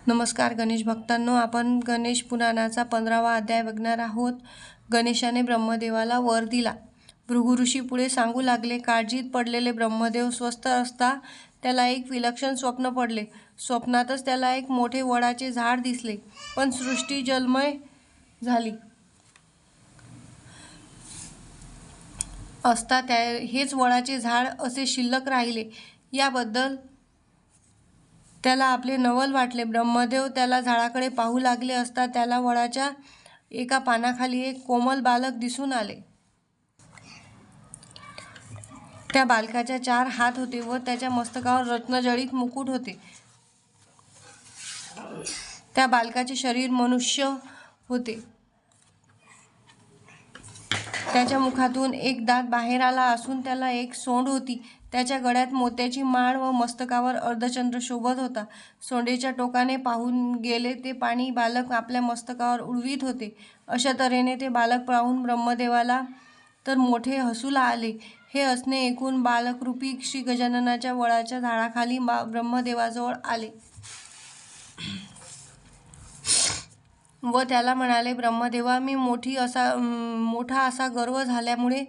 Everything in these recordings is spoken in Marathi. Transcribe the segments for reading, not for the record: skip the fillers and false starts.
नमस्कार गणेश भक्तांनो, आपण गणेश पुराणाचा 15वा अध्याय बघणार आहोत। गणेशाने ब्रह्मदेवाला वर दिला। भृगु ऋषी पुढे सांगू लागले, काळजीत पडलेले ब्रह्मदेव स्वस्थ असता त्याला एक विलक्षण स्वप्न पडले। स्वप्नातच त्याला एक मोठे वडाचे झाड दिसले, पण सृष्टी जलमय झाली असता हेच वडाचे झाड असे शिल्लक राहिले याबद्दल त्याला आपले नवल वाटले। ब्रह्मदेव त्याला झाडाकडे पाहू लागले असता त्याला वडाच्या एका पानाखाली एक कोमल बालक दिसून आले। त्या बालकाच्या 4 हात होते व त्याच्या मस्तकावर रत्नजडित मुकुट होते। त्या बालकाचे शरीर मनुष्य होते। त्याच्या मुखातून एक दात बाहेर आला असून त्याला एक सोंड होती। त्याच्या गळ्यात मोत्याची माळ व मस्तकावर अर्धचंद्र शोभत होता। सोंडेच्या टोकाने पाहून गेले ते पाणी बालक आपल्या मस्तकावर उडवीत होते। अशा तऱ्हेने ते बालक पाहून ब्रह्मदेवाला तर मोठे हसू आले। हे हसणे ऐकून बालकरूपी श्री गजाननाच्या वडाच्या झाडाखाली ब्रह्मदेवाजवळ आले व त्याला म्हणाले, ब्रह्मदेवा, मी मोठा असा गर्व झाल्यामुळे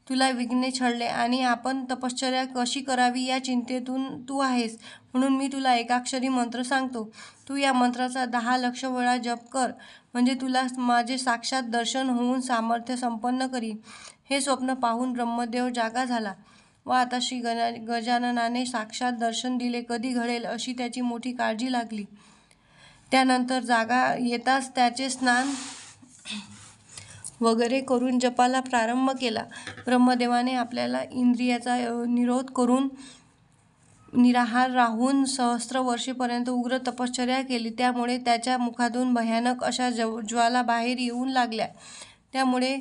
तुला विघ्ने छळले आणि आपण तपश्चर्या कशी करावी या चिंतेतून तू आहेस, म्हणून मी तुला एकाक्षरी मंत्र सांगतो। तू या मंत्राचा 10 लक्ष वेळा जप कर, म्हणजे तुला माझे साक्षात दर्शन होऊन सामर्थ्य संपन्न करीन। हे स्वप्न पाहून ब्रह्मदेव जागा झाला व आता श्री गजाननाने साक्षात दर्शन दिले कधी घडेल अशी त्याची मोठी काळजी लागली। त्यानंतर जागा येताच त्याचे स्नान वगैरे करून जपाला प्रारंभ केला। ब्रह्मदेवाने आपल्या इंद्रियाचा निरोध करून निराहार राहून सहस्त्र वर्षेपर्यंत उग्र तपश्चर्या केली। त्यामुळे त्याच्या मुखातून भयानक अशा ज्वाला बाहेर येऊ लागल्या। त्यामुळे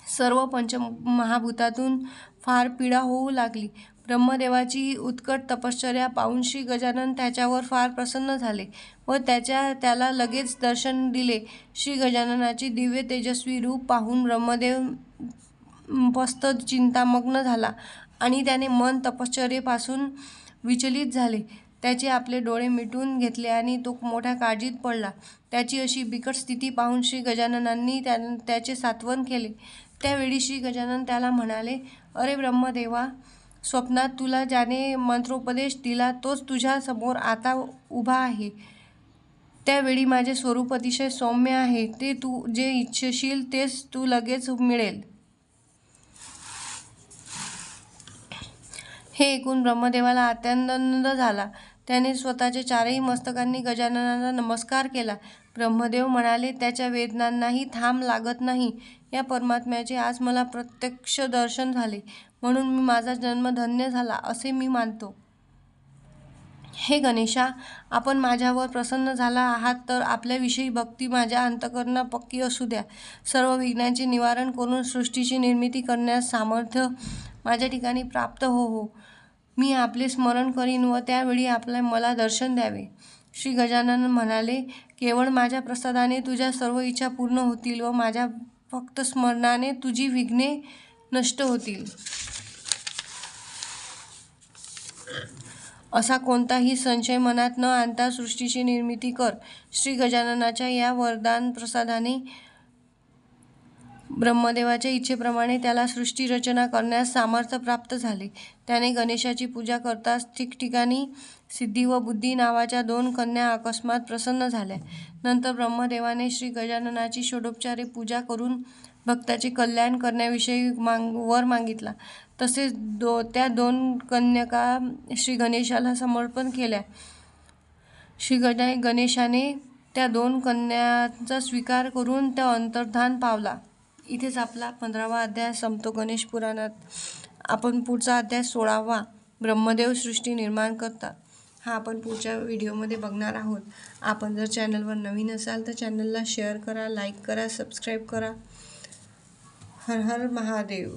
सर्व पंचमहाभूतातून फार पीडा होऊ लागली। ब्रह्मदेवाची उत्कट तपश्चर्या पाहून श्री गजानन त्याच्यावर फार प्रसन्न झाले व त्याला लगेच दर्शन दिले। श्री गजाननाचे दिव्य तेजस्वी रूप पाहून ब्रह्मदेव मस्त चिंतामग्न झाला आणि त्याने मन तपश्चर्येपासून विचलित झाले। त्याचे आपले डोळे मिटून घेतले आणि तो मोठ्या काळजीत पडला। त्याची अशी बिकट स्थिती पाहून श्री गजाननांनी त्याचे सांत्वन केले। त्यावेळी श्री गजानन त्याला म्हणाले, अरे ब्रह्मदेवा, स्वप्नात तुला ज्याने मंत्रोपदेश दिला तोच तुझ्या समोर आता उभा आहे। त्यावेळी माझे स्वरूप अतिशय सौम्य आहे, ते तू जे इच्छशील तेच तू लगेच मिळेल। हे ऐकून ब्रह्मदेवाला अत्यानंद झाला। त्याने स्वतःच्या 4ही मस्तकांनी गजाननाला नमस्कार केला। ब्रह्मदेव म्हणाले, त्याच्या वेदनांनाही थांब लागत नाही। या परमात्म्याचे आज मला प्रत्यक्ष दर्शन झाले, म्हणून मी माझा जन्म धन्य झाला असे मी मानतो। हे गणेशा, आपण माझ्यावर प्रसन्न झाला आहात तर आपल्याविषयी भक्ती माझ्या अंतःकरणात पक्की असू द्या। सर्व विघ्नांचे निवारण करून सृष्टीची निर्मिती करण्यास सामर्थ्य माझ्या ठिकाणी प्राप्त हो। मी आपले स्मरण करीन व त्यावेळी मला दर्शन द्यावे। श्री गजानन म्हणाले, केवळ माझ्या प्रसादाने तुझ्या सर्व इच्छा पूर्ण होतील व माझ्या फक्त स्मरणाने तुझी विघ्ने नष्ट होतील। असा कोणताही संशय मनात न आणता सृष्टीची निर्मिती कर। श्री गजाननाच्या या वरदान प्रसादाने ब्रह्मदेवाच्या इच्छेप्रमाणे त्याला सृष्टी रचना करण्यास सामर्थ्य प्राप्त झाले। त्याने गणेशाची पूजा करताच ठिकठिकाणी सिद्धी व बुद्धी नावाच्या 2 कन्या अकस्मात प्रसन्न झाल्या। नंतर ब्रह्मदेवाने श्री गजाननाची षोडोपचारे पूजा करून भक्ताचे कल्याण करण्याविषयी वर मागितला। तसेच त्या 2 कन्यका श्री गणेशाला समर्पण केल्या। श्री गणेशाने त्या 2 कन्यांचा स्वीकार करून तो अंतर्धान पावला। इथेच आपला 15वा अध्याय संपतो गणेश पुराणात। आपण पुढचा अध्याय 16वा ब्रह्मदेव सृष्टी निर्माण करतात हा आपण पुढच्या व्हिडिओमध्ये बघणार आहोत। आपण जर चॅनलवर नवीन असाल तर चॅनलला शेअर करा, लाईक करा, सबस्क्राईब करा। हर हर महादेव।